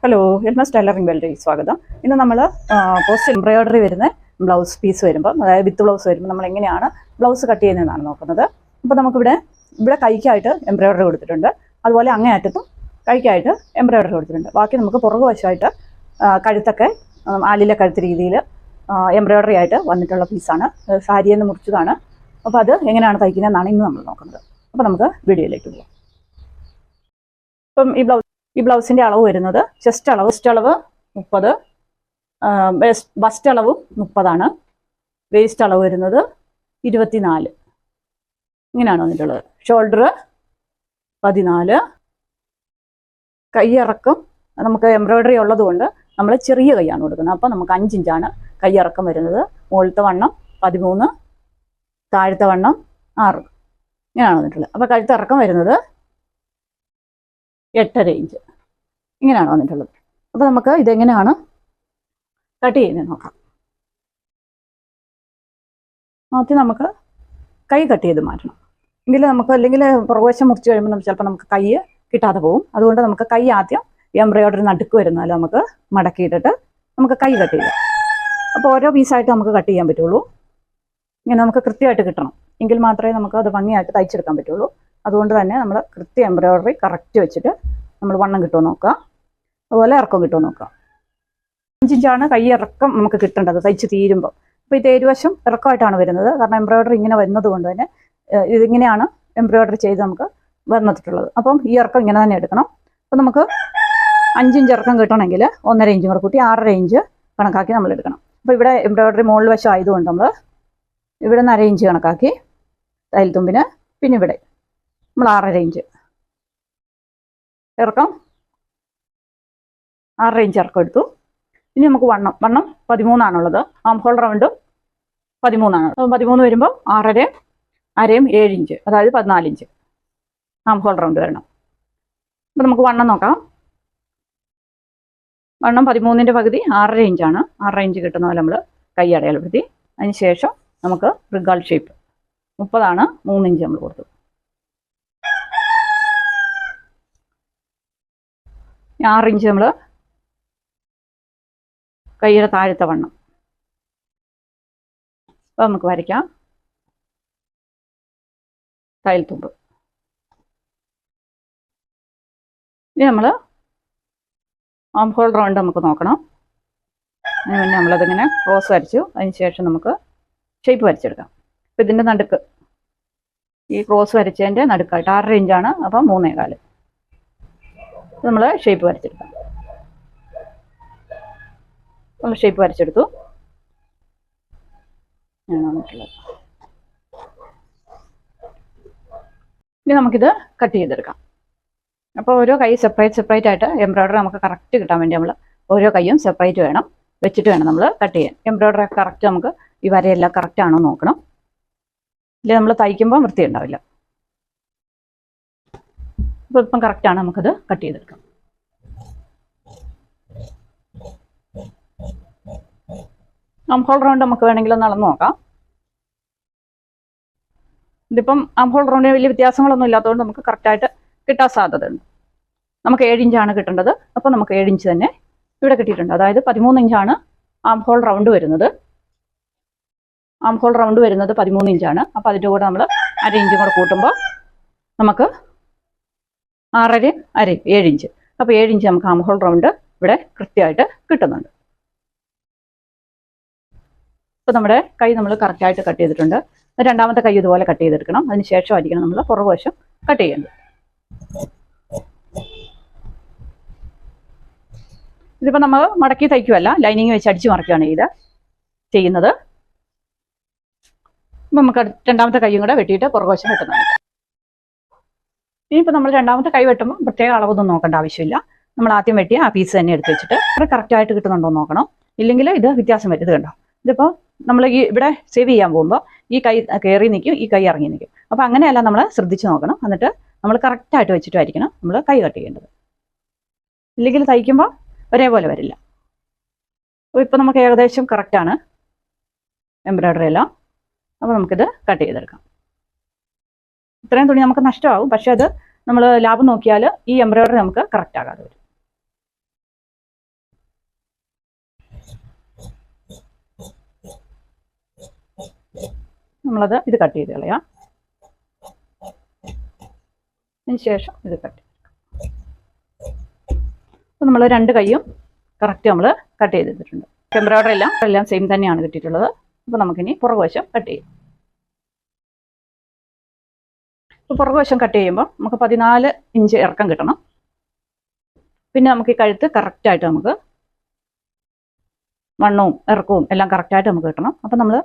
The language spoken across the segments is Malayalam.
ഹലോ എൽമസ് ടൈലറിംഗ് വേൾഡിലേക്ക് സ്വാഗതം. ഇന്ന് നമ്മൾ പോസ്റ്റ് എംബ്രോയിഡറി വരുന്ന ബ്ലൗസ് പീസ് വരുമ്പോൾ, അതായത് വിത്ത് ബ്ലൗസ് വരുമ്പോൾ നമ്മൾ എങ്ങനെയാണ് ബ്ലൗസ് കട്ട് ചെയ്യുന്നതെന്നാണ് നോക്കുന്നത്. അപ്പോൾ നമുക്കിവിടെ കൈക്കായിട്ട് എംബ്രോയിഡറി കൊടുത്തിട്ടുണ്ട്, അതുപോലെ അങ്ങേ അറ്റത്തും കൈക്കായിട്ട് എംബ്രോയിഡറി കൊടുത്തിട്ടുണ്ട്. ബാക്കി നമുക്ക് പുറകു വശമായിട്ട് കഴുത്തൊക്കെ ആലിലെ കഴുത്ത് രീതിയിൽ എംബ്രോയിഡറി ആയിട്ട് വന്നിട്ടുള്ള പീസാണ്. സാരിയിൽ നിന്ന് മുറിച്ചതാണ്. അപ്പോൾ അത് എങ്ങനെയാണ് തയ്ക്കുന്നതെന്നാണ് ഇന്ന് നമ്മൾ നോക്കുന്നത്. അപ്പോൾ നമുക്ക് വീഡിയോയിലേക്ക് പോകാം. ഇപ്പം ഈ ബ്ലൗസിൻ്റെ അളവ് വരുന്നത് ചെസ്റ്റ് അളവ് 30, ബസ്റ്റ് അളവും 30, വേസ്റ്റ് അളവ് വരുന്നത് 24. ഇങ്ങനെയാണ് വന്നിട്ടുള്ളത്. ഷോൾഡർ 14. കൈയിറക്കം നമുക്ക് എംബ്രോയിഡറി ഉള്ളത് കൊണ്ട് നമ്മൾ ചെറിയ കൈയാണ് കൊടുക്കുന്നത്. അപ്പോൾ നമുക്ക് 5 ഇഞ്ചാണ് കൈയിറക്കം വരുന്നത്. മുകളിലത്തെ വണ്ണം 13, താഴത്തെ വണ്ണം 6. ഇങ്ങനെയാണ് വന്നിട്ടുള്ളത്. അപ്പോൾ കഴുത്തിറക്കം വരുന്നത് 8.5 ഇഞ്ച്. ഇങ്ങനെയാണ് വന്നിട്ടുള്ളത്. അപ്പോൾ നമുക്ക് ഇതെങ്ങനെയാണ് കട്ട് ചെയ്യുന്നത് നോക്കാം. ആദ്യം നമുക്ക് കൈ കട്ട് ചെയ്ത് മാറ്റണം. അല്ലെങ്കിൽ പുറകുവശം മുറിച്ച് കഴിയുമ്പോൾ ചിലപ്പോൾ നമുക്ക് കൈ കിട്ടാതെ പോകും. അതുകൊണ്ട് നമുക്ക് കൈ ആദ്യം എംബ്രോയിഡറി നടുക്ക് വരുന്നാലും നമുക്ക് മടക്കിയിട്ടിട്ട് നമുക്ക് കൈ കട്ട് ചെയ്യാം. അപ്പോൾ ഓരോ പീസായിട്ട് നമുക്ക് കട്ട് ചെയ്യാൻ പറ്റുള്ളൂ. ഇങ്ങനെ നമുക്ക് കൃത്യമായിട്ട് കിട്ടണം, എങ്കിൽ മാത്രമേ നമുക്ക് അത് ഭംഗിയായിട്ട് തയ്ച്ചെടുക്കാൻ പറ്റുള്ളൂ. അതുകൊണ്ട് തന്നെ നമ്മൾ കൃത്യ എംബ്രോയിഡറി കറക്റ്റ് വെച്ചിട്ട് നമ്മൾ വണ്ണം കിട്ടുമോ നോക്കുക, അതുപോലെ ഇറക്കം കിട്ടുമോ നോക്കുക. 5 ഇഞ്ചാണ് കൈ ഇറക്കം നമുക്ക് കിട്ടേണ്ടത് തയ്ച്ച് തീരുമ്പോൾ. അപ്പോൾ ഇത് ഏരുവശം ഇറക്കമായിട്ടാണ് വരുന്നത്. കാരണം എംബ്രോയിഡറി ഇങ്ങനെ വരുന്നത് കൊണ്ട് തന്നെ ഇതിങ്ങനെയാണ് എംബ്രോയിഡറി ചെയ്ത് നമുക്ക് വന്നിട്ടുള്ളത്. അപ്പം ഈ ഇറക്കം ഇങ്ങനെ തന്നെ എടുക്കണം. അപ്പോൾ നമുക്ക് 5 ഇഞ്ച് ഇറക്കം കിട്ടണമെങ്കിൽ 1.5 ഇഞ്ചും കൂടെ കൂട്ടി 6.5 ഇഞ്ച് കണക്കാക്കി നമ്മൾ എടുക്കണം. അപ്പോൾ ഇവിടെ എംബ്രോയിഡറി മുകളിൽ വശം ആയതുകൊണ്ട് നമ്മൾ ഇവിടെ നിന്ന് 1.5 ഇഞ്ച് കണക്കാക്കി തയ്യൽ തുമ്പിന്, പിന്നെ ഇവിടെ നമ്മൾ 6.5 ഇഞ്ച് ഇറക്കം, 6.5 ഇഞ്ച് ഇറക്കം എടുത്തു. ഇനി നമുക്ക് വണ്ണം 13ആണുള്ളത്. Arm hole റൗണ്ടും 13ആണ്. 13 വരുമ്പോൾ 6.5, 7 ഇഞ്ച്, അതായത് 14 ഇഞ്ച് ആം ഹോൾ റൗണ്ട് വരണം. അപ്പോൾ നമുക്ക് വണ്ണം നോക്കാം. വണ്ണം 13ൻ്റെ പകുതി 6.5 ഇഞ്ചാണ്. 6.5 ഇഞ്ച് കിട്ടുന്ന പോലെ നമ്മൾ കൈ അടയാളപ്പെടുത്തി. അതിന് ശേഷം നമുക്ക് റിഗാൾ ഷേപ്പ് 30ആണ്, 3 ഇഞ്ച് നമ്മൾ കൊടുത്തു. 6 ഇഞ്ച് നമ്മൾ കൈയുടെ താഴത്തെ വണ്ണം. അപ്പോൾ നമുക്ക് വരയ്ക്കാം. തയ്യൽ തുമ്പ്. ഇനി നമ്മൾ ആം ഹോൾ റൗണ്ട് നമുക്ക് നോക്കണം. അതിന് മുന്നേ നമ്മളതിങ്ങനെ ക്രോസ് വരച്ചു. അതിന് ശേഷം നമുക്ക് ഷേപ്പ് വരച്ചെടുക്കാം. അപ്പോൾ ഇതിൻ്റെ നടുക്ക്, ഈ ക്രോസ് വരച്ചതിൻ്റെ നടുക്കായിട്ട് 6.5 ഇഞ്ചാണ്. അപ്പം 3.25. നമ്മൾ ഷേപ്പ് വരച്ചെടുക്കാം. നമ്മൾ ഷേപ്പ് വരച്ചെടുത്തു. വന്നിട്ടുള്ളത്. ഇനി നമുക്കിത് കട്ട് ചെയ്തെടുക്കാം. അപ്പോൾ ഓരോ കൈ സെപ്പറേറ്റ് ആയിട്ട് എംബ്രോയിഡറി നമുക്ക് കറക്റ്റ് കിട്ടാൻ വേണ്ടി നമ്മൾ ഓരോ കൈയും സെപ്പറേറ്റ് വെച്ചിട്ട് വേണം നമ്മൾ കട്ട് ചെയ്യാൻ. എംബ്രോയിഡറി കറക്റ്റ് നമുക്ക് ഈ വരയെല്ലാം കറക്റ്റ് ആണോ നോക്കണം. ഇല്ലെങ്കിൽ നമ്മൾ തയ്ക്കുമ്പോൾ വൃത്തി ഉണ്ടാവില്ല. അപ്പോൾ ഇപ്പം കറക്റ്റാണ്, നമുക്കത് കട്ട് ചെയ്തെടുക്കാം. ആം ഹോൾ റൗണ്ട് നമുക്ക് വേണമെങ്കിൽ ഒന്ന് അളന്ന് നോക്കാം. ഇതിപ്പം ആം ഹോൾ റൗണ്ടിന് വലിയ വ്യത്യാസങ്ങളൊന്നും ഇല്ലാത്തതുകൊണ്ട് നമുക്ക് കറക്റ്റായിട്ട് കിട്ടാൻ സാധ്യതയുണ്ട്. നമുക്ക് 7 ഇഞ്ചാണ് കിട്ടേണ്ടത്. അപ്പോൾ നമുക്ക് 7 ഇഞ്ച് തന്നെ ഇവിടെ കിട്ടിയിട്ടുണ്ട്. അതായത് 13 ഇഞ്ചാണ് ആം ഹോൾ റൗണ്ട് വരുന്നത്. ആം ഹോൾ റൗണ്ട് വരുന്നത് 13 ഇഞ്ചാണ്. അപ്പോൾ അതിൻ്റെ കൂടെ നമ്മൾ 1/2 ഇഞ്ചും കൂടെ കൂട്ടുമ്പോൾ നമുക്ക് 6.5, 7 ഇഞ്ച്. അപ്പോൾ 7 ഇഞ്ച് നമുക്ക് ആം ഹോൾ റൗണ്ട് ഇവിടെ കൃത്യമായിട്ട് കിട്ടുന്നുണ്ട്. അപ്പോൾ നമ്മുടെ കൈ നമ്മൾ കറക്റ്റായിട്ട് കട്ട് ചെയ്തിട്ടുണ്ട്. രണ്ടാമത്തെ കൈ ഇതുപോലെ കട്ട് ചെയ്തെടുക്കണം. അതിന് ശേഷമായിരിക്കണം നമ്മൾ പുറകുവശം കട്ട് ചെയ്യേണ്ടത്. ഇതിപ്പോൾ നമ്മൾ മടക്കി തയ്ക്കുമല്ല, ലൈനിങ് വെച്ച് അടിച്ച് മറക്കുകയാണ് ചെയ്യുന്നത്. അപ്പം നമുക്ക് രണ്ടാമത്തെ കൈയും കൂടെ വെട്ടിയിട്ട് പുറകുവശം വെട്ടുന്നതാണ്. ഇനിയിപ്പോൾ നമ്മൾ രണ്ടാമത്തെ കൈ വെട്ടുമ്പോൾ പ്രത്യേക അളവൊന്നും നോക്കേണ്ട ആവശ്യമില്ല. നമ്മൾ ആദ്യം വെട്ടിയ ആ പീസ് തന്നെ എടുത്ത് വെച്ചിട്ട് കറക്റ്റായിട്ട് കിട്ടുന്നുണ്ടോ എന്ന് നോക്കണം. ഇല്ലെങ്കിൽ ഇത് വ്യത്യാസം വരും. ഇത് കണ്ടോ, ഇതിപ്പോൾ നമ്മൾ ഇവിടെ സേവ് ചെയ്യാൻ പോകുമ്പോൾ ഈ കൈ കയറി നിൽക്കും, ഈ കൈ ഇറങ്ങി നിൽക്കും. അപ്പോൾ അങ്ങനെയല്ല നമ്മൾ ശ്രദ്ധിച്ച് നോക്കണം. എന്നിട്ട് നമ്മൾ കറക്റ്റായിട്ട് വെച്ചിട്ടായിരിക്കണം നമ്മൾ കൈ കട്ട് ചെയ്യേണ്ടത്. ഇല്ലെങ്കിൽ തയ്ക്കുമ്പോൾ ഒരേപോലെ വരില്ല. അപ്പോൾ ഇപ്പോൾ നമുക്ക് ഏകദേശം കറക്റ്റാണ് എംബ്രോയിഡറി എല്ലാം. അപ്പോൾ നമുക്കിത് കട്ട് ചെയ്തെടുക്കാം. ഇത്രയും തുണി നമുക്ക് നഷ്ടമാകും, പക്ഷെ അത് നമ്മൾ ലാഭം നോക്കിയാൽ ഈ എംബ്രോയിഡറി നമുക്ക് കറക്റ്റ് ആകാതെ വരും. ഇത് കട്ട് ചെയ്ത് കളയാം. അതിന് ശേഷം ഇത് കട്ട്. അപ്പോൾ നമ്മൾ 2 കൈയും കറക്റ്റ് നമ്മൾ കട്ട് ചെയ്തിട്ടുണ്ട്. എംബ്രോയ്ഡറി എല്ലാം സെയിം തന്നെയാണ് കിട്ടിയിട്ടുള്ളത്. അപ്പോൾ നമുക്കിനി പുറകുവശം കട്ട് ചെയ്യാം. ഇപ്പോൾ പുറകുവശം കട്ട് ചെയ്യുമ്പോൾ നമുക്ക് 14 ഇഞ്ച് ഇറക്കം കിട്ടണം. പിന്നെ നമുക്ക് ഈ കഴുത്ത് കറക്റ്റായിട്ട് നമുക്ക് വണ്ണവും ഇറക്കവും എല്ലാം കറക്റ്റായിട്ട് നമുക്ക് കിട്ടണം. അപ്പം നമ്മൾ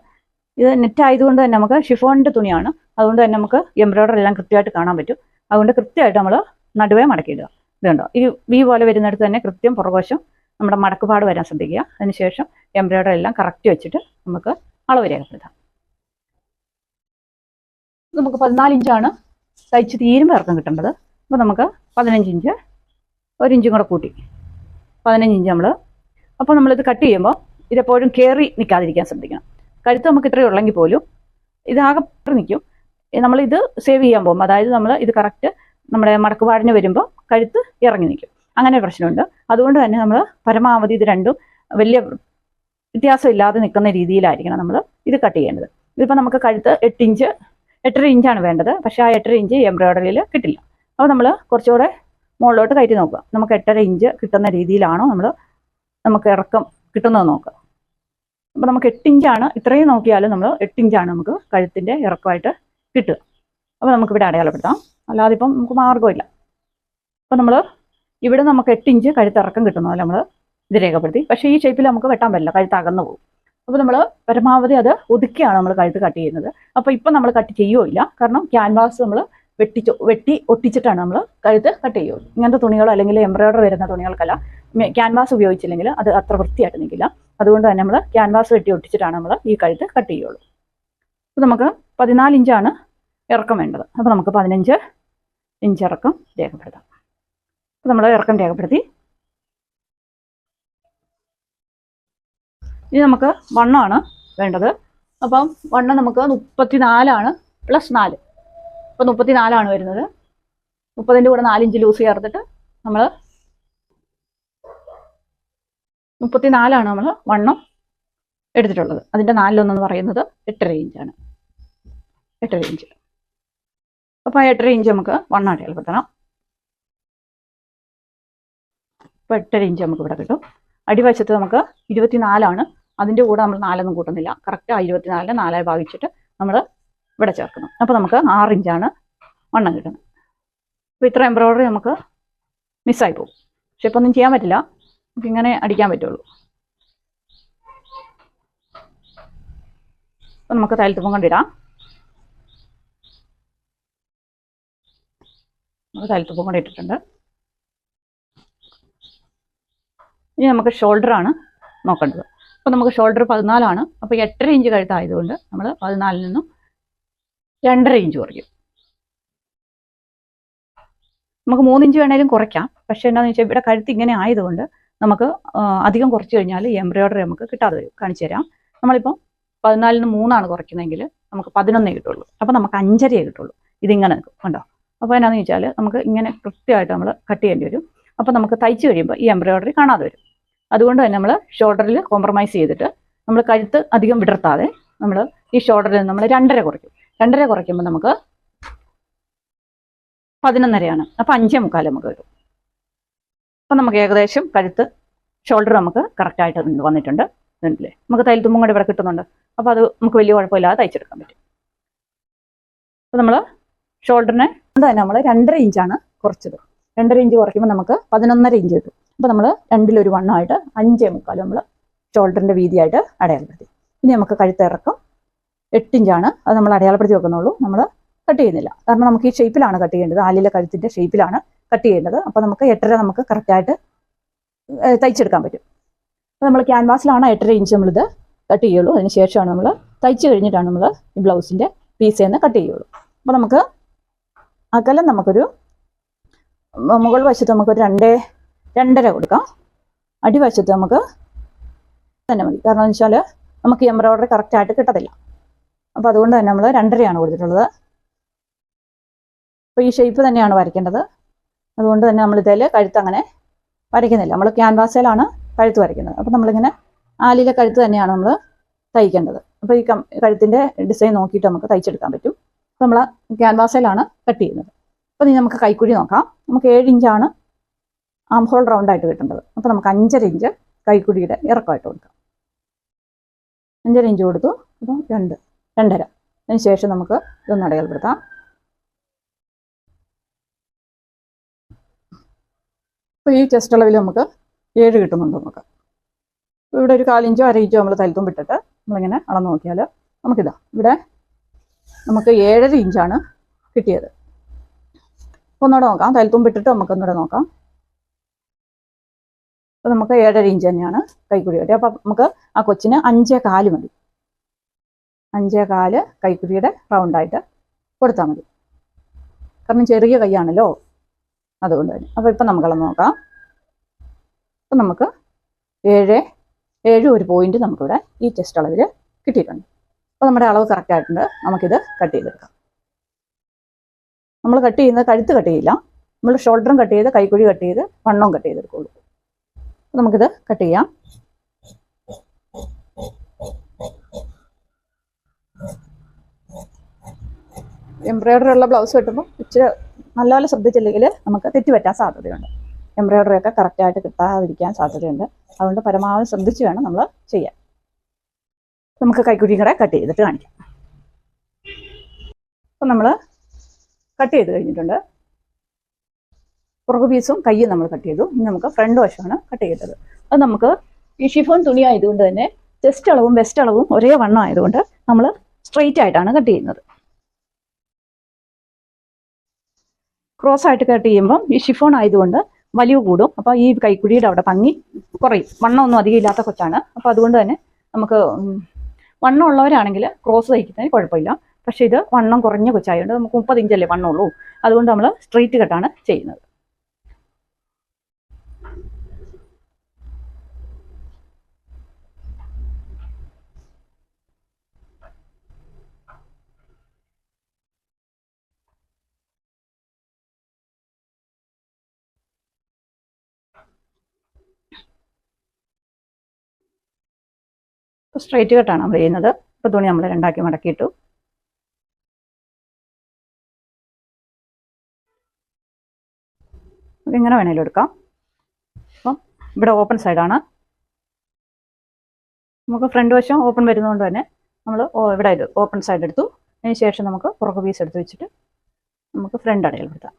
ഇത് നെറ്റ് ആയതുകൊണ്ട് തന്നെ നമുക്ക് ഷിഫോണിൻ്റെ തുണിയാണ്, അതുകൊണ്ട് തന്നെ നമുക്ക് എംബ്രോയ്ഡറി എല്ലാം കൃത്യമായിട്ട് കാണാൻ പറ്റും. അതുകൊണ്ട് കൃത്യമായിട്ട് നമ്മൾ നടുവേ മടക്കിയിടുക. ഇതുണ്ടോ, ഈ വി പോലെ വരുന്നിടത്ത് തന്നെ കൃത്യം പുറകുവശം നമ്മുടെ മടക്കുപാട് വരാൻ ശ്രദ്ധിക്കുക. അതിനുശേഷം എംബ്രോയ്ഡറി എല്ലാം കറക്റ്റ് വെച്ചിട്ട് നമുക്ക് അളവ് രേഖപ്പെടുത്താം. നമുക്ക് 14 ഇഞ്ചാണ് തയ്ച്ച് തീരുമ്പോൾ ഇറക്കം കിട്ടേണ്ടത്. അപ്പോൾ നമുക്ക് 15 ഇഞ്ച് 1 ഇഞ്ചും കൂടെ കൂട്ടി 15 ഇഞ്ച് നമ്മൾ. അപ്പോൾ നമ്മളിത് കട്ട് ചെയ്യുമ്പോൾ ഇതെപ്പോഴും കയറി നിൽക്കാതിരിക്കാൻ ശ്രദ്ധിക്കണം. കഴുത്ത് നമുക്ക് ഇത്രയേ ഉള്ളെങ്കിൽ പോലും ഇതാകെ നിൽക്കും. നമ്മളിത് സേവ് ചെയ്യാൻ പോകുമ്പോൾ, അതായത് നമ്മൾ ഇത് കറക്റ്റ് നമ്മുടെ മടക്കുപാടിന് വരുമ്പോൾ കഴുത്ത് ഇറങ്ങി നിൽക്കും. അങ്ങനെ പ്രശ്നമുണ്ട്. അതുകൊണ്ട് തന്നെ നമ്മൾ പരമാവധി ഇത് രണ്ടും വലിയ വ്യത്യാസം ഇല്ലാതെ നിൽക്കുന്ന രീതിയിലായിരിക്കണം നമ്മൾ ഇത് കട്ട് ചെയ്യേണ്ടത്. ഇതിപ്പോൾ നമുക്ക് കഴുത്ത് 8 ഇഞ്ച് 8.5 ഇഞ്ചാണ് വേണ്ടത്. പക്ഷേ ആ 8.5 ഇഞ്ച് എംബ്രോയ്ഡറിയിൽ കിട്ടില്ല. അപ്പോൾ നമ്മൾ കുറച്ചുകൂടെ മുകളിലോട്ട് കയറ്റി നോക്കുക. നമുക്ക് 8.5 ഇഞ്ച് കിട്ടുന്ന രീതിയിലാണോ നമുക്ക് ഇറക്കം കിട്ടുന്നത് നോക്കുക. അപ്പോൾ നമുക്ക് 8 ഇഞ്ചാണ്, ഇത്രയും നോക്കിയാലും നമ്മൾ 8 ഇഞ്ചാണ് നമുക്ക് കഴുത്തിൻ്റെ ഇറക്കമായിട്ട് കിട്ടുക. അപ്പോൾ നമുക്കിവിടെ അടയാളപ്പെടുത്താം, അല്ലാതെ ഇപ്പം നമുക്ക് മാർഗ്ഗമില്ല. അപ്പോൾ നമ്മൾ ഇവിടെ നമുക്ക് 8 ഇഞ്ച് കഴുത്തിറക്കം കിട്ടുന്നതല്ല നമ്മൾ ഇത് രേഖപ്പെടുത്തി. പക്ഷേ ഈ ഷേപ്പിൽ നമുക്ക് വെട്ടാൻ പറ്റില്ല, കഴുത്ത് അകന്നു പോകും. അപ്പോൾ നമ്മൾ പരമാവധി അത് ഒതുക്കിയാണ് നമ്മൾ കഴുത്ത് കട്ട് ചെയ്യുന്നത്. അപ്പോൾ ഇപ്പം നമ്മൾ കട്ട് ചെയ്യുകയില്ല, കാരണം ക്യാൻവാസ് നമ്മൾ വെട്ടി ഒട്ടിച്ചിട്ടാണ് നമ്മൾ കഴുത്ത് കട്ട് ചെയ്യുള്ളൂ. ഇങ്ങനത്തെ തുണികളോ അല്ലെങ്കിൽ എംബ്രോയ്ഡറി വരുന്ന തുണികൾക്കല്ല ക്യാൻവാസ് ഉപയോഗിച്ചില്ലെങ്കിൽ അത് അത്ര വൃത്തിയായിട്ട് നിൽക്കില്ല. അതുകൊണ്ട് തന്നെ നമ്മൾ ക്യാൻവാസ് വെട്ടി ഒട്ടിച്ചിട്ടാണ് നമ്മൾ ഈ കഴുത്ത് കട്ട് ചെയ്യുള്ളൂ. അപ്പോൾ നമുക്ക് 14 ഇഞ്ചാണ് ഇറക്കം വേണ്ടത്. അപ്പോൾ നമുക്ക് 15 ഇഞ്ച് ഇറക്കം രേഖപ്പെടുത്താം. അപ്പോൾ നമ്മൾ ഇറക്കം രേഖപ്പെടുത്തി. ഇനി നമുക്ക് വണ്ണമാണ് വേണ്ടത്. അപ്പം വണ്ണം നമുക്ക് 34 +4. അപ്പോൾ 34 വരുന്നത്. 30ൻ്റെ കൂടെ 4 ഇഞ്ച് ലൂസ് ചേർത്തിട്ട് നമ്മൾ 34 നമ്മൾ വണ്ണം എടുത്തിട്ടുള്ളത്. അതിൻ്റെ 4 പറയുന്നത് 8.5 ഇഞ്ചാണ്. 8.5 ഇഞ്ച്. അപ്പോൾ 8.5 ഇഞ്ച് നമുക്ക് വണ്ണം അടയാളപ്പെടുത്തണം. അപ്പോൾ 8.5 ഇഞ്ച് നമുക്ക് ഇവിടെ കിട്ടും. അടിവശത്ത് നമുക്ക് 24. അതിൻ്റെ കൂടെ നമ്മൾ 4 കൂട്ടുന്നില്ല. കറക്റ്റ് ആ 24 4 ഭാഗിച്ചിട്ട് നമ്മൾ ഇവിടെ ചേർക്കണം. അപ്പോൾ നമുക്ക് 6 ഇഞ്ചാണ് വണ്ണം കിട്ടുന്നത്. അപ്പോൾ ഇത്ര എംബ്രോയ്ഡറി നമുക്ക് മിസ്സായി പോകും. പക്ഷെ ഇപ്പോൾ ഒന്നും ചെയ്യാൻ പറ്റില്ല, നമുക്ക് ഇങ്ങനെ അടിക്കാൻ പറ്റുള്ളൂ. അപ്പോൾ നമുക്ക് തയ്യൽത്തുമ്പം കൊണ്ടിടാം. നമുക്ക് തയ്യൽത്തുമ്പം കൊണ്ട് ഇട്ടിട്ടുണ്ട്. ഇനി നമുക്ക് ഷോൾഡറാണ് നോക്കേണ്ടത്. അപ്പോൾ നമുക്ക് ഷോൾഡർ 14. അപ്പോൾ 8.5 ഇഞ്ച് കഴുത്തായതുകൊണ്ട് നമ്മൾ 14 നിന്നും 2.5 ഇഞ്ച് കുറയ്ക്കും. നമുക്ക് 3 ഇഞ്ച് വേണേലും കുറയ്ക്കാം. പക്ഷേ എന്താണെന്ന് വെച്ചാൽ ഇവിടെ കഴുത്ത് ഇങ്ങനെ ആയതുകൊണ്ട് നമുക്ക് അധികം കുറച്ച് കഴിഞ്ഞാൽ എംബ്രോയ്ഡറി നമുക്ക് കിട്ടാതെ വരും. കാണിച്ചു തരാം. നമ്മളിപ്പം 14 3 കുറയ്ക്കുന്നതെങ്കിൽ നമുക്ക് 11 കിട്ടുള്ളൂ. അപ്പോൾ നമുക്ക് 5.5 കിട്ടുള്ളൂ. ഇതിങ്ങനെ നിൽക്കും, കണ്ടോ. അപ്പോൾ എന്നാന്ന് വെച്ചാൽ നമുക്ക് ഇങ്ങനെ കൃത്യമായിട്ട് നമ്മൾ കട്ട് ചെയ്യേണ്ടി വരും. അപ്പോൾ നമുക്ക് തയ്ച്ച് കഴിയുമ്പോൾ ഈ എംബ്രോയ്ഡറി കാണാതെ വരും. അതുകൊണ്ട് തന്നെ നമ്മൾ ഷോൾഡറിൽ കോംപ്രമൈസ് ചെയ്തിട്ട് നമ്മൾ കഴുത്ത് അധികം വിടർത്താതെ നമ്മൾ ഈ ഷോൾഡറിൽ നമ്മൾ 2.5 കുറയ്ക്കും. 2.5 കുറയ്ക്കുമ്പോൾ നമുക്ക് 11.5. അപ്പോൾ 5.25 നമുക്ക് വരും. അപ്പം നമുക്ക് ഏകദേശം കഴുത്ത് ഷോൾഡർ നമുക്ക് കറക്റ്റായിട്ട് വന്നിട്ടുണ്ട്. ഇല്ലേ, നമുക്ക് തയ്യൽത്തുമ്പും കൂടെ ഇവിടെ കിട്ടുന്നുണ്ട്. അപ്പോൾ അത് നമുക്ക് വലിയ കുഴപ്പമില്ലാതെ തയ്ച്ചെടുക്കാൻ പറ്റും. അപ്പോൾ നമ്മൾ ഷോൾഡറിനെ തന്നെ നമ്മൾ 2.5 ഇഞ്ചാണ് കുറച്ചത്. 2.5 ഇഞ്ച് കുറയ്ക്കുമ്പോൾ നമുക്ക് 11.5 ഇഞ്ച് കിട്ടും. അപ്പോൾ നമ്മൾ 2-1 വണ്ണമായിട്ട് 5.25 നമ്മൾ ഷോൾഡറിൻ്റെ വീതിയായിട്ട് അടയാളപ്പെടുത്തി. ഇനി നമുക്ക് കഴുത്തിറക്കം 8 ഇഞ്ചാണ്. അത് നമ്മൾ അടയാളപ്പെടുത്തി വെക്കുന്നുള്ളൂ, നമ്മൾ കട്ട് ചെയ്യുന്നില്ല. കാരണം നമുക്ക് ഈ ഷേപ്പിലാണ് കട്ട് ചെയ്യേണ്ടത്, ആലിലെ കഴുത്തിൻ്റെ ഷേപ്പിലാണ് കട്ട് ചെയ്യേണ്ടത്. അപ്പോൾ നമുക്ക് 8.5 നമുക്ക് കറക്റ്റായിട്ട് തയ്ച്ചെടുക്കാൻ പറ്റും. അപ്പോൾ നമ്മൾ ക്യാൻവാസിലാണ് 8.5 ഇഞ്ച് നമ്മളിത് കട്ട് ചെയ്യുള്ളൂ. അതിന് ശേഷമാണ് നമ്മൾ തയ്ച്ച് കഴിഞ്ഞിട്ടാണ് നമ്മൾ ഈ ബ്ലൗസിൻ്റെ പീസിൽ നിന്ന് കട്ട് ചെയ്യുള്ളൂ. അപ്പോൾ നമുക്ക് അകലം നമുക്കൊരു മുകൾ വശത്ത് നമുക്കൊരു 2.5 കൊടുക്കാം. അടിവശത്ത് നമുക്ക് തന്നെ മതി. കാരണം എന്ന് വെച്ചാൽ നമുക്ക് എംബ്രോയ്ഡറി കറക്റ്റായിട്ട് കിട്ടത്തില്ല. അപ്പോൾ അതുകൊണ്ട് തന്നെ നമ്മൾ 2.5 കൊടുത്തിട്ടുള്ളത്. അപ്പോൾ ഈ ഷേപ്പ് തന്നെയാണ് വരയ്ക്കേണ്ടത്. അതുകൊണ്ട് തന്നെ നമ്മൾ ഇതിൽ കഴുത്ത് അങ്ങനെ വരയ്ക്കുന്നില്ല, നമ്മൾ ക്യാൻവാസിലാണ് കഴുത്ത് വരയ്ക്കുന്നത്. അപ്പോൾ നമ്മളിങ്ങനെ ആലിലെ കഴുത്ത് തന്നെയാണ് നമ്മൾ തയ്ക്കേണ്ടത്. അപ്പോൾ ഈ കഴുത്തിൻ്റെ ഡിസൈൻ നോക്കിയിട്ട് നമുക്ക് തയ്ച്ചെടുക്കാൻ പറ്റും. അപ്പോൾ നമ്മൾ ക്യാൻവാസിലാണ് കട്ട് ചെയ്യുന്നത്. അപ്പോൾ ഇനി നമുക്ക് കൈക്കുഴി നോക്കാം. നമുക്ക് 7 ഇഞ്ചാണ് ആം ഹോൾ റൗണ്ടായിട്ട് കിട്ടേണ്ടത്. അപ്പോൾ നമുക്ക് 5.5 ഇഞ്ച് കൈക്കുഴിയുടെ ഇറക്കമായിട്ട് കൊടുക്കാം. 5.5 ഇഞ്ച് കൊടുത്തു. അപ്പോൾ 2.5. അതിന് ശേഷം നമുക്ക് ഇതൊന്ന് അടയാളപ്പെടുത്താം. അപ്പോൾ ഈ ചെസ്റ്റ് അളവിൽ നമുക്ക് 7 കിട്ടുന്നുണ്ട്. നമുക്ക് ഇവിടെ ഒരു 1/4 ഇഞ്ചോ 1/2 ഇഞ്ചോ നമ്മൾ തലത്തും വിട്ടിട്ട് നമ്മളിങ്ങനെ അളന്ന് നോക്കിയാൽ നമുക്കിതാ ഇവിടെ നമുക്ക് 7.5 ഇഞ്ചാണ് കിട്ടിയത്. ഒന്നുകൂടെ നോക്കാം. തലത്തും വിട്ടിട്ട് നമുക്കൊന്നുകൂടെ നോക്കാം. അപ്പോൾ നമുക്ക് 7.5 ഇഞ്ച് തന്നെയാണ് കൈക്കുഴി കിട്ടിയത്. അപ്പോൾ നമുക്ക് ആ കൊച്ചിന് 5.25 മതി. 5.25 കൈക്കുഴിയുടെ റൗണ്ടായിട്ട് കൊടുത്താൽ മതി. കാരണം ചെറിയ കൈയാണല്ലോ, അതുകൊണ്ട് തന്നെ. അപ്പോൾ ഇപ്പം നമുക്കുള്ളത് നോക്കാം. അപ്പം നമുക്ക് 7 ഒരു പോയിന്റ് നമുക്കിവിടെ ഈ ചെസ്റ്റ് അളവിൽ കിട്ടിയിട്ടുണ്ട്. അപ്പോൾ നമ്മുടെ അളവ് കറക്റ്റ് ആയിട്ടുണ്ട്. നമുക്കിത് കട്ട് ചെയ്തെടുക്കാം. നമ്മൾ കട്ട് ചെയ്യുന്നത് കഴുത്ത് കട്ട് ചെയ്യില്ല. നമ്മൾ ഷോൾഡറും കട്ട് ചെയ്ത് കൈക്കുഴി കട്ട് ചെയ്ത് വണ്ണവും കട്ട് ചെയ്തെടുക്കുള്ളൂ. നമുക്കിത് കട്ട് ചെയ്യാം. എംബ്രോയിഡറി ഉള്ള ബ്ലൗസ് കിട്ടുമ്പോൾ ഇച്ചിരി നല്ലപോലെ ശ്രദ്ധിച്ചില്ലെങ്കിൽ നമുക്ക് തെറ്റുപറ്റാൻ സാധ്യതയുണ്ട്. എംബ്രോയിഡറി ഒക്കെ കറക്റ്റായിട്ട് കിട്ടാതിരിക്കാൻ സാധ്യതയുണ്ട്. അതുകൊണ്ട് പരമാവധി ശ്രദ്ധിച്ച് വേണം നമ്മൾ ചെയ്യാൻ. നമുക്ക് കൈക്കുഴിയും കൂടെ കട്ട് ചെയ്തിട്ട് കാണിക്കാം. അപ്പം നമ്മൾ കട്ട് ചെയ്ത് കഴിഞ്ഞിട്ടുണ്ട്. പുറകു പീസും കയ്യും നമ്മൾ കട്ട് ചെയ്തു. ഇനി നമുക്ക് ഫ്രണ്ട് വശമാണ് കട്ട് ചെയ്തത്. അത് നമുക്ക് ഈ ഷിഫോൺ തുണി ആയതുകൊണ്ട് തന്നെ ചെസ്റ്റ് അളവും വെസ്റ്റ് അളവും ഒരേ വണ്ണം ആയതുകൊണ്ട് നമ്മൾ സ്ട്രെയിറ്റ് ആയിട്ടാണ് കട്ട് ചെയ്യുന്നത്. ക്രോസ് ആയിട്ട് കട്ട് ചെയ്യുമ്പം ഈ ഷിഫോൺ ആയതുകൊണ്ട് വലിവ് കൂടും. അപ്പോൾ ഈ കൈക്കുഴിയുടെ അവിടെ ഭംഗി കുറയും. വണ്ണമൊന്നും അധികം ഇല്ലാത്ത കൊച്ചാണ്. അപ്പോൾ അതുകൊണ്ട് തന്നെ നമുക്ക് വണ്ണം ഉള്ളവരാണെങ്കിൽ ക്രോസ് തയ്ക്കുന്നതിന് കുഴപ്പമില്ല. പക്ഷേ ഇത് വണ്ണം കുറഞ്ഞ കൊച്ചായതുകൊണ്ട് നമുക്ക് 30 ഇഞ്ചല്ലേ വണ്ണമുള്ളൂ. അതുകൊണ്ട് നമ്മൾ സ്ട്രെയിറ്റ് കട്ടാണ് ചെയ്യുന്നത്. ഇപ്പോൾ സ്ട്രെയിറ്റ് കട്ടാണ് നമ്മൾ ചെയ്യുന്നത്. ഇപ്പോൾ തുണി നമ്മൾ രണ്ടാക്കി മടക്കിയിട്ടു. ഇങ്ങനെ വേണേലും എടുക്കാം. അപ്പം ഇവിടെ ഓപ്പൺ സൈഡാണ്. നമുക്ക് ഫ്രണ്ട് വശം ഓപ്പൺ വരുന്നതുകൊണ്ട് തന്നെ നമ്മൾ ഇവിടെ ഓപ്പൺ സൈഡ് എടുത്തു. അതിന് ശേഷം നമുക്ക് പുറകു പീസ് എടുത്ത് വെച്ചിട്ട് നമുക്ക് ഫ്രണ്ട് അടയാളപ്പെടുത്താം.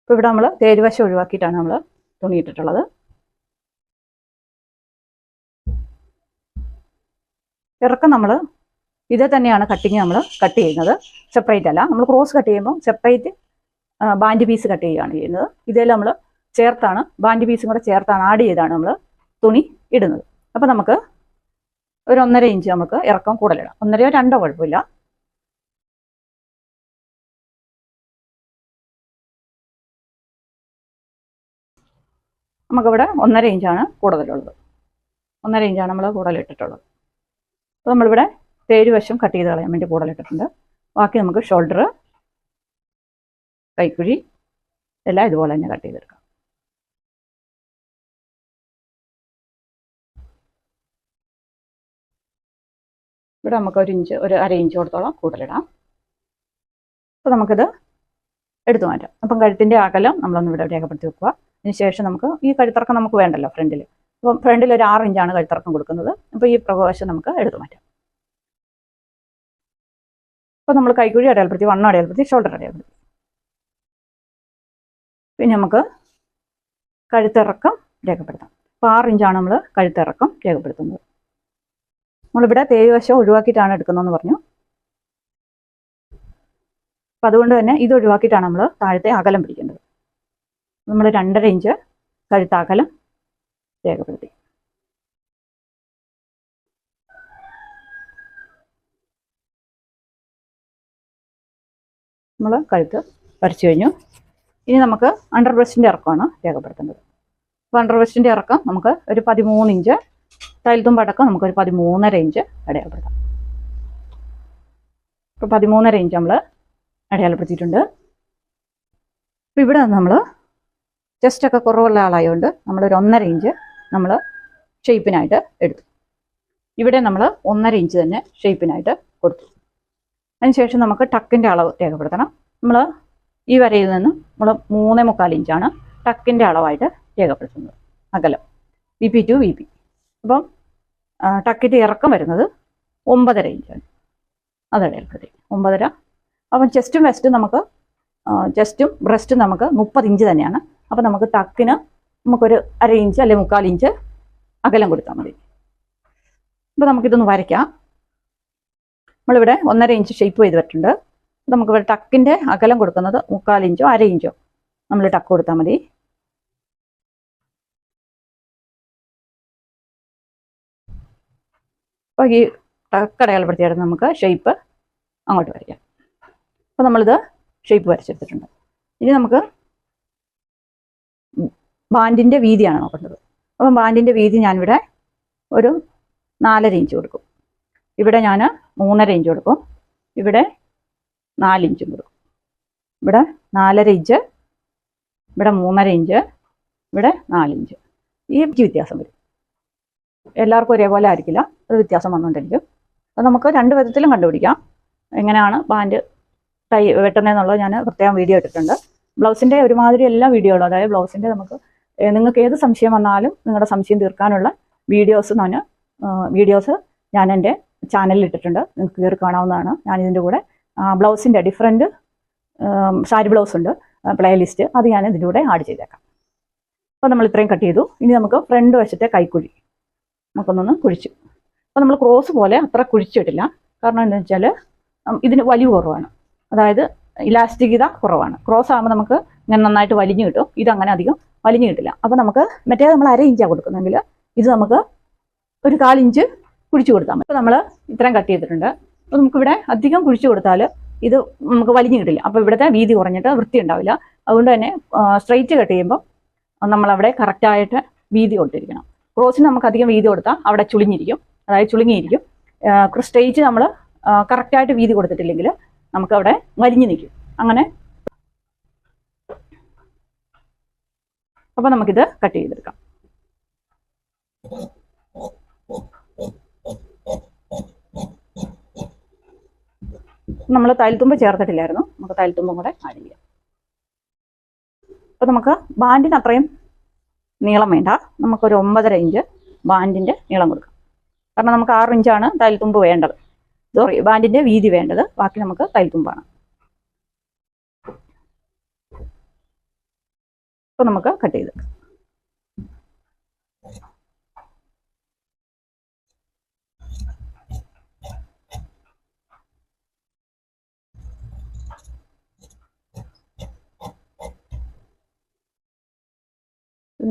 ഇപ്പോൾ ഇവിടെ നമ്മൾ തേരുവശം ഒഴിവാക്കിയിട്ടാണ് നമ്മൾ തുണി ഇട്ടിട്ടുള്ളത്. ഇറക്കം നമ്മൾ ഇതേ തന്നെയാണ് കട്ടിങ് നമ്മൾ കട്ട് ചെയ്യുന്നത്. സെപ്പറേറ്റ് അല്ല. നമ്മൾ ക്രോസ് കട്ട് ചെയ്യുമ്പോൾ സെപ്പറേറ്റ് ബാൻഡ് പീസ് കട്ട് ചെയ്യുകയാണ് ചെയ്യുന്നത്. ഇതെല്ലാം നമ്മൾ ചേർത്താണ്, ബാൻഡ് പീസും കൂടെ ചേർത്താണ് ആഡ് ചെയ്താണ് നമ്മൾ തുണി ഇടുന്നത്. അപ്പോൾ നമുക്ക് ഒരു 1.5 ഇഞ്ച് നമുക്ക് ഇറക്കം കൂടുതലിടാം. 1.5 2 കുഴപ്പമില്ല. നമുക്കിവിടെ 1.5 ഇഞ്ചാണ് കൂടുതലുള്ളത്. 1.5 ഇഞ്ചാണ് നമ്മൾ കൂടുതലിട്ടിട്ടുള്ളത്. അപ്പോൾ നമ്മളിവിടെ തേരുവശം കട്ട് ചെയ്ത് കളയാൻ വേണ്ടി കൂടുതലിട്ടിട്ടുണ്ട്. ബാക്കി നമുക്ക് ഷോൾഡർ, കൈക്കുഴി എല്ലാം ഇതുപോലെ തന്നെ കട്ട് ചെയ്തെടുക്കാം. ഇവിടെ നമുക്ക് 1 ഇഞ്ച്, ഒരു 1/2 ഇഞ്ച് കൊടുത്തോളം കൂടുതലിടാം. അപ്പോൾ നമുക്കിത് എടുത്തു മാറ്റാം. അപ്പം കഴുത്തിൻ്റെ അകലം നമ്മളൊന്ന് ഇവിടെ രേഖപ്പെടുത്തി വെക്കുക. അതിന് ശേഷം നമുക്ക് ഈ കഴുത്തിറക്കം നമുക്ക് വേണ്ടല്ലോ ഫ്രണ്ടിൽ. അപ്പം ഫ്രണ്ടിൽ ഒരു 6 ഇഞ്ചാണ് കഴുത്തിറക്കം കൊടുക്കുന്നത്. അപ്പോൾ ഈ പ്രവശം നമുക്ക് എടുത്തു മാറ്റാം. അപ്പോൾ നമ്മൾ കൈക്കുഴി അടയാളപ്പെടുത്തി, വണ്ണം അടയാളപ്പെടുത്തി, ഷോൾഡർ അടയാളപ്പെടുത്തി. പിന്നെ നമുക്ക് കഴുത്തിറക്കം രേഖപ്പെടുത്താം. അപ്പോൾ 6 ഇഞ്ചാണ് നമ്മൾ കഴുത്തിറക്കം രേഖപ്പെടുത്തുന്നത്. നമ്മളിവിടെ തേരുവശം ഒഴിവാക്കിയിട്ടാണ് എടുക്കുന്നതെന്ന് പറഞ്ഞു. അപ്പം അതുകൊണ്ട് തന്നെ ഇത് ഒഴിവാക്കിയിട്ടാണ് നമ്മൾ താഴത്തെ അകലം പിടിക്കേണ്ടത്. നമ്മൾ 2.5 ഇഞ്ച് കഴുത്തകലം രേഖപ്പെടുത്തി. നമ്മൾ കഴുത്ത് വരച്ചു കഴിഞ്ഞു. ഇനി നമുക്ക് അണ്ടർ ബ്രസ്റ്റിൻ്റെ ഇറക്കമാണ് രേഖപ്പെടുത്തേണ്ടത്. അപ്പോൾ അണ്ടർ ബ്രസ്റ്റിൻ്റെ ഇറക്കം നമുക്ക് ഒരു 13 ഇഞ്ച്, തയ്യൽത്തുമ്പടക്കം നമുക്കൊരു 13.5 ഇഞ്ച് അടയാളപ്പെടുത്താം. ഇപ്പോൾ 13.5 ഇഞ്ച് നമ്മൾ അടയാളപ്പെടുത്തിയിട്ടുണ്ട്. അപ്പോൾ ഇവിടെ നമ്മൾ ചെസ്റ്റൊക്കെ കുറവുള്ള ആളായതുകൊണ്ട് നമ്മളൊരു 1.5 ഇഞ്ച് നമ്മൾ ഷേപ്പിനായിട്ട് എടുത്തു. ഇവിടെ നമ്മൾ 1.5 ഇഞ്ച് തന്നെ ഷേപ്പിനായിട്ട് കൊടുത്തു. അതിനുശേഷം നമുക്ക് ടക്കിൻ്റെ അളവ് രേഖപ്പെടുത്തണം. നമ്മൾ ഈ വരയിൽ നിന്ന് നമ്മൾ 3.25 ഇഞ്ചാണ് ടക്കിൻ്റെ അളവായിട്ട് രേഖപ്പെടുത്തുന്നത്, അകലം VP to VP. അപ്പം ടക്കിൻ്റെ ഇറക്കം വരുന്നത് 9.5 ഇഞ്ചാണ്, അത് രേഖപ്പെടുത്തി 9.5. അപ്പം ചെസ്റ്റും വെസ്റ്റും നമുക്ക് ചെസ്റ്റും ബ്രസ്റ്റും നമുക്ക് 30 ഇഞ്ച് തന്നെയാണ്. അപ്പം നമുക്ക് ടക്കിന് നമുക്കൊരു 1/2 ഇഞ്ച് അല്ലെങ്കിൽ 3/4 ഇഞ്ച് അകലം കൊടുത്താൽ മതി. അപ്പോൾ നമുക്കിതൊന്ന് വരയ്ക്കാം. നമ്മളിവിടെ 1.5 ഇഞ്ച് ഷേപ്പ് ചെയ്ത് വെച്ചിട്ടുണ്ട്. നമുക്കിവിടെ ടക്കിൻ്റെ അകലം കൊടുക്കുന്നത് 3/4 ഇഞ്ചോ 1/2 ഇഞ്ചോ നമ്മൾ ടക്ക് കൊടുത്താൽ മതി. അപ്പോൾ ഈ ടക്ക് അടയാളപ്പെടുത്തിയായിട്ട് നമുക്ക് ഷേപ്പ് അങ്ങോട്ട് വരയ്ക്കാം. അപ്പോൾ നമ്മളിത് ഷേപ്പ് വരച്ചെടുത്തിട്ടുണ്ട്. ഇനി നമുക്ക് ബാൻഡിൻ്റെ വീതിയാണ് നോക്കേണ്ടത്. അപ്പം ബാൻഡിൻ്റെ വീതി ഞാനിവിടെ ഒരു 4.5 ഇഞ്ച് കൊടുക്കും. ഇവിടെ ഞാൻ 3.5 ഇഞ്ച് കൊടുക്കും. ഇവിടെ 4 ഇഞ്ചും കൊടുക്കും. ഇവിടെ 4.5 ഇഞ്ച്, ഇവിടെ 3.5 ഇഞ്ച്, ഇവിടെ 4 ഇഞ്ച്. ഈ വ്യത്യാസം വരും. എല്ലാവർക്കും ഒരേപോലെ ആയിരിക്കില്ല, അത് വ്യത്യാസം വന്നുകൊണ്ടിരിക്കും. അത് നമുക്ക് 2 വിധത്തിലും കണ്ടുപിടിക്കാം. എങ്ങനെയാണ് ബാൻഡ് വെട്ടുന്നതെന്നുള്ളത് ഞാൻ പ്രത്യേകം വീഡിയോ ഇട്ടിട്ടുണ്ട്. ബ്ലൗസിൻ്റെ ഒരുമാതിരി എല്ലാ വീഡിയോകളും, അതായത് ബ്ലൗസിൻ്റെ നമുക്ക് നിങ്ങൾക്ക് ഏത് സംശയം വന്നാലും നിങ്ങളുടെ സംശയം തീർക്കാനുള്ള വീഡിയോസ് ഞാൻ എൻ്റെ ചാനലിൽ ഇട്ടിട്ടുണ്ട്. നിങ്ങൾക്ക് കയറി കാണാവുന്നതാണ്. ഞാനിതിൻ്റെ കൂടെ ബ്ലൗസിൻ്റെ ഡിഫറെൻറ്റ് സാരി ബ്ലൗസ് ഉണ്ട് പ്ലേലിസ്റ്റ്, അത് ഞാൻ ഇതിൻ്റെ കൂടെ ആഡ് ചെയ്തേക്കാം. അപ്പോൾ നമ്മൾ ഇത്രയും കട്ട് ചെയ്തു. ഇനി നമുക്ക് ഫ്രണ്ട് വശത്തെ കൈക്കുഴി നമുക്കൊന്നൊന്ന് കുഴിച്ചു. അപ്പോൾ നമ്മൾ ക്രോസ് പോലെ അത്ര കുഴിച്ചിട്ടില്ല. കാരണം എന്താണെന്ന് വെച്ചാൽ ഇതിന് വലിവ് കുറവാണ്, അതായത് ഇലാസ്റ്റികത കുറവാണ്. ക്രോസ് ആകുമ്പോൾ നമുക്ക് ഇങ്ങനെ നന്നായിട്ട് വലിഞ്ഞു കിട്ടും. ഇതങ്ങനെ അധികം വലിഞ്ഞു കിട്ടില്ല. അപ്പോൾ നമുക്ക് മറ്റേത് നമ്മൾ 1/2 ഇഞ്ചാണ് കൊടുക്കുന്നെങ്കിൽ ഇത് നമുക്ക് ഒരു 1/4 ഇഞ്ച് കുഴിച്ചു കൊടുത്താൽ മതി. അപ്പോൾ നമ്മൾ ഇത്രയും കട്ട് ചെയ്തിട്ടുണ്ട്. അപ്പോൾ നമുക്കിവിടെ അധികം കുഴിച്ചു കൊടുത്താൽ ഇത് നമുക്ക് വലിഞ്ഞു കിട്ടില്ല. അപ്പോൾ ഇവിടുത്തെ വീതി കുറഞ്ഞിട്ട് വൃത്തി ഉണ്ടാവില്ല. അതുകൊണ്ട് തന്നെ സ്ട്രെയിറ്റ് കട്ട് ചെയ്യുമ്പോൾ നമ്മളവിടെ കറക്റ്റായിട്ട് വീതി കൊടുത്തിരിക്കണം. ക്രോസിന് നമുക്ക് അധികം വീതി കൊടുത്താൽ അവിടെ ചുളിഞ്ഞിരിക്കും, അതായത് ചുളുങ്ങിയിരിക്കും. സ്ട്രെയിറ്റ് നമ്മൾ കറക്റ്റായിട്ട് വീതി കൊടുത്തിട്ടില്ലെങ്കിൽ നമുക്കവിടെ വലിഞ്ഞു നിൽക്കും. അങ്ങനെ അപ്പോൾ നമുക്കിത് കട്ട് ചെയ്തെടുക്കാം. നമ്മൾ തയ്യൽത്തുമ്പ് ചേർത്തിട്ടില്ലായിരുന്നു, നമുക്ക് തയ്യൽത്തുമ്പും കൂടെ ആഡ് ചെയ്യാം. അപ്പോൾ നമുക്ക് ബാൻഡിന് അത്രയും നീളം വേണ്ട, നമുക്കൊരു 9.5 ഇഞ്ച് ബാൻഡിൻ്റെ നീളം കൊടുക്കാം. കാരണം നമുക്ക് 6 ഇഞ്ചാണ് തയ്യൽത്തുമ്പ് വേണ്ടത്, ബാൻഡിൻ്റെ വീതി വേണ്ടത്. ബാക്കി നമുക്ക് തയ്യൽത്തുമ്പാണ്. അപ്പോൾ നമുക്ക് കട്ട് ചെയ്ത്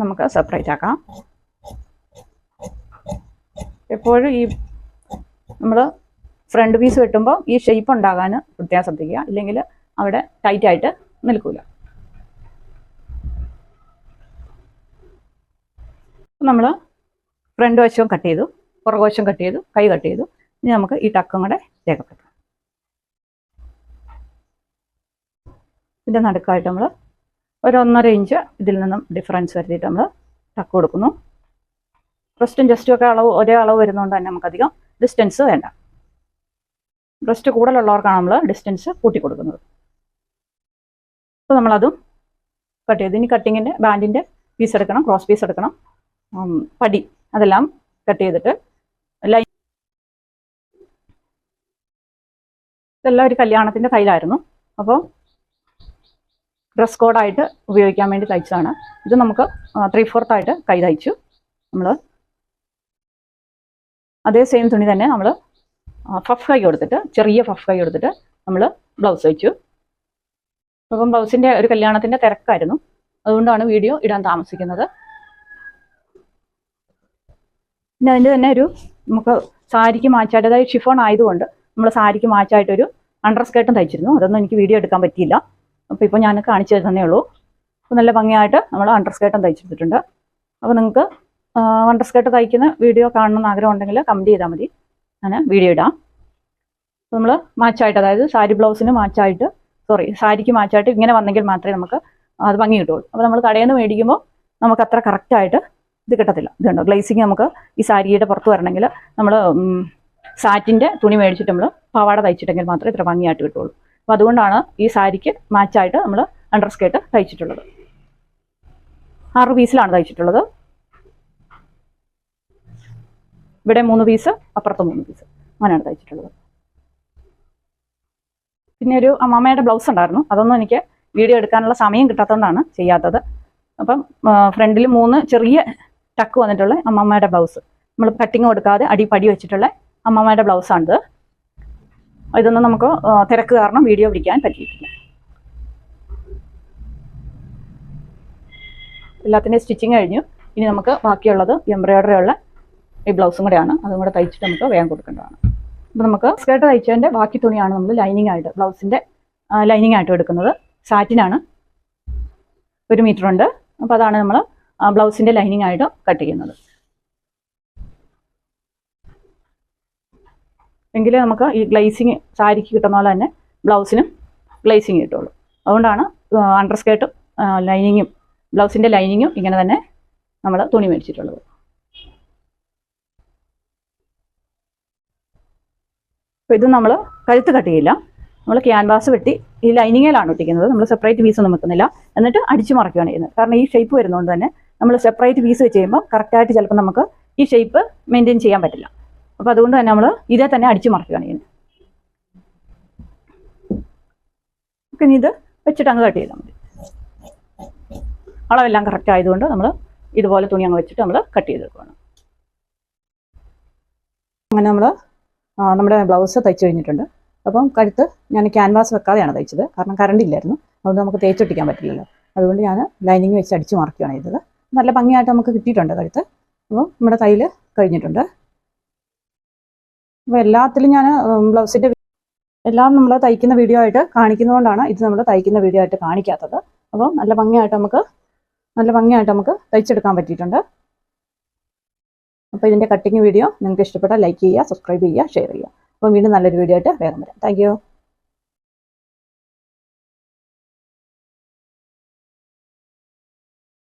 നമുക്ക് സെപ്പറേറ്റ് ആക്കാം. എപ്പോഴും ഈ നമ്മൾ ഫ്രണ്ട് പീസ് വെട്ടുമ്പോൾ ഈ ഷേപ്പ് ഉണ്ടാകാൻ പ്രത്യേകം ശ്രദ്ധിക്കുക, ഇല്ലെങ്കിൽ അവിടെ ടൈറ്റായിട്ട് നിൽക്കില്ല. നമ്മൾ ഫ്രണ്ട് വശവും കട്ട് ചെയ്തു, പുറകുവശം കട്ട് ചെയ്തു, കൈ കട്ട് ചെയ്തു. ഇനി നമുക്ക് ഈ ടക്കും കൂടെ രേഖപ്പെടുത്താം. ഇതിൻ്റെ നടുക്കായിട്ട് നമ്മൾ ഒരു 1.5 ഇഞ്ച് ഇതിൽ നിന്നും ഡിഫറൻസ് വരുത്തിയിട്ട് നമ്മൾ ടക്ക് കൊടുക്കുന്നു. ബ്രസ്റ്റും ജസ്റ്റും ഒക്കെ ഒരേ അളവ് വരുന്നതുകൊണ്ട് തന്നെ നമുക്കധികം ഡിസ്റ്റൻസ് വേണ്ട. ബ്രസ്റ്റ് കൂടുതലുള്ളവർക്കാണ് നമ്മൾ ഡിസ്റ്റൻസ് കൂട്ടി കൊടുക്കുന്നത്. അപ്പോൾ നമ്മളതും കട്ട് ചെയ്തു. ഇനി കട്ടിങ്ങിൻ്റെ ബാൻഡിൻ്റെ പീസ് എടുക്കണം, ക്രോസ് പീസ് എടുക്കണം, പടി അതെല്ലാം കട്ട് ചെയ്തിട്ട് ലൈൻ. ഇതെല്ലാം ഒരു കല്യാണത്തിൻ്റെ തയ്യലായിരുന്നു. അപ്പോൾ ഡ്രസ് കോഡായിട്ട് ഉപയോഗിക്കാൻ വേണ്ടി തയ്ച്ചതാണ്. ഇത് നമുക്ക് 3/4 ആയിട്ട് കൈ തയ്ച്ചു. നമ്മൾ അതേ സെയിം തുണി തന്നെ നമ്മൾ പഫ് കൈ കൊടുത്തിട്ട്, ചെറിയ പഫ് കൈ കൊടുത്തിട്ട് നമ്മൾ ബ്ലൗസ് തയ്ച്ചു. അപ്പം ബ്ലൗസിൻ്റെ ഒരു കല്യാണത്തിൻ്റെ തിരക്കായിരുന്നു, അതുകൊണ്ടാണ് വീഡിയോ ഇടാൻ താമസിക്കുന്നത്. പിന്നെ അതിൻ്റെ തന്നെ ഒരു നമുക്ക് സാരിക്ക് മാച്ചായിട്ട്, അതായത് ഷിഫോൺ ആയതുകൊണ്ട് നമ്മൾ സാരിക്ക് മാച്ചായിട്ടൊരു അണ്ടർ സ്കേർട്ടും തയ്ച്ചിരുന്നു. അതൊന്നും എനിക്ക് വീഡിയോ എടുക്കാൻ പറ്റിയില്ല. അപ്പോൾ ഇപ്പോൾ ഞാൻ കാണിച്ചു തന്നേ ഉള്ളൂ. അപ്പോൾ നല്ല ഭംഗിയായിട്ട് നമ്മൾ അണ്ടർ സ്കേർട്ടും തയ്ച്ചെടുത്തിട്ടുണ്ട്. അപ്പോൾ നിങ്ങൾക്ക് അണ്ടർ സ്കേർട്ട് തയ്ക്കുന്ന വീഡിയോ കാണണമെന്ന് ആഗ്രഹം ഉണ്ടെങ്കിൽ കമൻറ്റ് ചെയ്താൽ മതി, ഞാൻ വീഡിയോ ഇടാം. അപ്പോൾ നമ്മൾ മാച്ചായിട്ട്, അതായത് സാരി ബ്ലൗസിന് മാച്ചായിട്ട്, സാരിക്ക് മാച്ചായിട്ട് ഇങ്ങനെ വന്നെങ്കിൽ മാത്രമേ നമുക്ക് അത് ഭംഗി കിട്ടുള്ളൂ. അപ്പോൾ നമ്മൾ കടയിൽ നിന്ന് മേടിക്കുമ്പോൾ നമുക്ക് അത്ര കറക്റ്റായിട്ട് ഇത് കിട്ടത്തില്ല. ഇതുണ്ടോ ഗ്ലേസിങ് നമുക്ക് ഈ സാരിയുടെ പുറത്ത് വരണമെങ്കിൽ നമ്മൾ സാറ്റിൻ്റെ തുണി മേടിച്ചിട്ട് നമ്മൾ പാവാട തയ്ച്ചിട്ടെങ്കിൽ മാത്രമേ ഇത്ര ഭംഗിയായിട്ട് കിട്ടുള്ളൂ. അപ്പോൾ അതുകൊണ്ടാണ് ഈ സാരിക്ക് മാച്ചായിട്ട് നമ്മൾ അണ്ടർ സ്കേർട്ട് തയ്ച്ചിട്ടുള്ളത്. 6 പീസിലാണ് തയ്ച്ചിട്ടുള്ളത്. ഇവിടെ 3 പീസ്, അപ്പുറത്ത് 3 പീസ്, അങ്ങനെയാണ് തയ്ച്ചിട്ടുള്ളത്. പിന്നെ ഒരു അമ്മാമ്മയുടെ ബ്ലൗസ് ഉണ്ടായിരുന്നു. അതൊന്നും എനിക്ക് വീഡിയോ എടുക്കാനുള്ള സമയം കിട്ടാത്തതുകൊണ്ടാണ് ചെയ്യാത്തത്. അപ്പം ഫ്രണ്ടിൽ 3 ചെറിയ ടക്ക് വന്നിട്ടുള്ള അമ്മാമ്മയുടെ ബ്ലൗസ്, നമ്മൾ കട്ടിങ് കൊടുക്കാതെ അടിപടി വെച്ചിട്ടുള്ള അമ്മാമ്മയുടെ ബ്ലൗസാണിത്. ഇതൊന്നും നമുക്ക് തിരക്ക് കാരണം വീഡിയോ പിടിക്കാൻ പറ്റിയിട്ടില്ല. എല്ലാത്തിൻ്റെയും സ്റ്റിച്ചിങ് കഴിഞ്ഞു. ഇനി നമുക്ക് ബാക്കിയുള്ളത് എംബ്രോയിഡറി ഉള്ള ഈ ബ്ലൗസും കൂടെയാണ്. അതും കൂടെ തയ്ച്ചിട്ട് നമുക്ക് വേഗം കൊടുക്കേണ്ടതാണ്. അപ്പോൾ നമുക്ക് സ്കേർട്ട് തയ്ച്ചതിൻ്റെ ബാക്കി തുണിയാണ് നമ്മൾ ലൈനിങ് ആയിട്ട്, ബ്ലൗസിൻ്റെ ലൈനിങ് ആയിട്ട് എടുക്കുന്നത്. സാറ്റിനാണ്, 1 മീറ്റർ ഉണ്ട്. അപ്പോൾ അതാണ് നമ്മൾ ബ്ലൗസിൻ്റെ ലൈനിങ് ആയിട്ട് കട്ട് ചെയ്യുന്നത്. എങ്കിലേ നമുക്ക് ഈ ഗ്ലേസിങ് സാരിക്ക് കിട്ടുന്ന പോലെ തന്നെ ബ്ലൗസിനും ഗ്ലേസിങ് കിട്ടുള്ളൂ. അതുകൊണ്ടാണ് അണ്ടർ സ്കേർട്ടും ലൈനിങ്ങും ബ്ലൗസിൻ്റെ ലൈനിങ്ങും ഇങ്ങനെ തന്നെ നമ്മൾ തുണി മേടിച്ചിട്ടുള്ളത്. അപ്പോൾ ഇത് നമ്മൾ കഴുത്ത് കട്ട് ചെയ്യില്ല. നമ്മൾ ക്യാൻവാസ് വെട്ടി ഈ ലൈനിങ്ങിലാണ് ഒട്ടിക്കുന്നത്. നമ്മൾ സെപ്പറേറ്റ് പീസ് ഒന്നും വെക്കുന്നില്ല. എന്നിട്ട് അടിച്ചു മറക്കുകയാണ് ചെയ്യുന്നത്. കാരണം ഈ ഷേപ്പ് വരുന്നതുകൊണ്ട് തന്നെ നമ്മൾ സെപ്പറേറ്റ് പീസ് വെച്ച് ചെയ്യുമ്പോൾ കറക്റ്റായിട്ട് ചിലപ്പോൾ നമുക്ക് ഈ ഷേപ്പ് മെയിൻറ്റെയിൻ ചെയ്യാൻ പറ്റില്ല. അപ്പോൾ അതുകൊണ്ട് തന്നെ നമ്മൾ ഇതേ തന്നെ അടിച്ചു മറക്കുകയാണ് ചെയ്യുന്നത്. പിന്നെ ഇത് വെച്ചിട്ട് അങ്ങ് കട്ട് ചെയ്താൽ മതി. അളവെല്ലാം കറക്റ്റ് ആയതുകൊണ്ട് നമ്മൾ ഇതുപോലെ തുണി അങ്ങ് വെച്ചിട്ട് നമ്മൾ കട്ട് ചെയ്തെടുക്കുകയാണ്. അങ്ങനെ നമ്മൾ നമ്മുടെ ബ്ലൗസ് തയ്ച്ചു കഴിഞ്ഞിട്ടുണ്ട്. അപ്പം കഴുത്ത് ഞാൻ ക്യാൻവാസ് വെക്കാതെയാണ് തയ്ച്ചത്. കാരണം കറണ്ട് ഇല്ലായിരുന്നു. അതുകൊണ്ട് നമുക്ക് തേച്ചൊട്ടിക്കാൻ പറ്റില്ലല്ലോ. അതുകൊണ്ട് ഞാൻ ലൈനിങ് വെച്ച് അടിച്ചു മറക്കുകയാണ് ചെയ്തത്. നല്ല ഭംഗിയായിട്ട് നമുക്ക് കിട്ടിയിട്ടുണ്ട് കഴുത്ത്. അപ്പോൾ നമ്മുടെ തയ്യൽ കഴിഞ്ഞിട്ടുണ്ട്. അപ്പോൾ എല്ലാത്തിലും ഞാൻ ബ്ലൗസിൻ്റെ എല്ലാം നമ്മൾ തയ്ക്കുന്ന വീഡിയോ ആയിട്ട് കാണിക്കുന്നതുകൊണ്ടാണ് ഇത് നമ്മൾ തയ്ക്കുന്ന വീഡിയോ ആയിട്ട് കാണിക്കാത്തത്. അപ്പം നല്ല ഭംഗിയായിട്ട് നമുക്ക് തയ്ച്ചെടുക്കാൻ പറ്റിയിട്ടുണ്ട്. അപ്പോൾ ഇതിൻ്റെ കട്ടിങ് വീഡിയോ നിങ്ങൾക്ക് ഇഷ്ടപ്പെട്ടാൽ ലൈക്ക് ചെയ്യുക, സബ്സ്ക്രൈബ് ചെയ്യുക, ഷെയർ ചെയ്യുക. അപ്പോൾ വീണ്ടും നല്ലൊരു വീഡിയോ ആയിട്ട് വേഗം വരാം. Thank you.